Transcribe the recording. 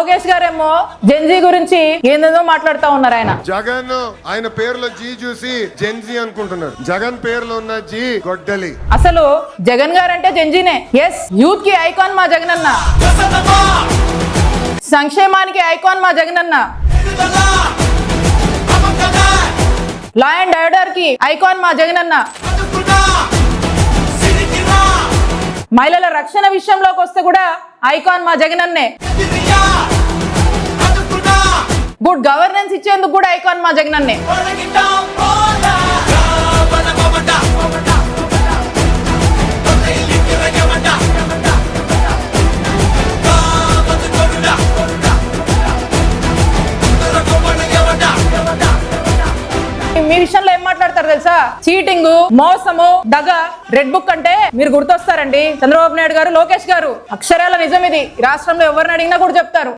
లోకేష్ గారేమో జెన్జీ గురించి ఏందేదో మాట్లాడుతా ఉన్నారు. జగన్ ఆయన పేరులో జీ చూసి జెన్జీ అనుకుంటున్నాడు. జగన్ పేరులో ఉన్న జీ గొడ్డలి. అసలు జగన్ గారంటే జెన్జీనే. ఎస్, యూత్ కి ఐకాన్ మా జగన్ అన్న, సంక్షేమానికి ఐకాన్ మా జగన్ అన్న, లా అండ్ ఆర్డర్ కి ఐకాన్ మా జగన్ అన్న, మహిళల రక్షణ విషయంలోకి వస్తే కూడా ఐకాన్ మా జగన్ అన్నే, గుడ్ గవర్నెన్స్ ఇచ్చేందుకు కూడా ఐకాన్ మా జగన్ అన్నే. మీ విషయంలో ఏం మాట్లాడతారు తెలుసా? చీటింగ్, మోసము, దగ, రెడ్ బుక్ అంటే మీరు గుర్తొస్తారండి చంద్రబాబు నాయుడు గారు, లోకేష్ గారు. అక్షరాల నిజం ఇది. రాష్ట్రంలో ఎవరిని అడిగినా కూడా చెప్తారు.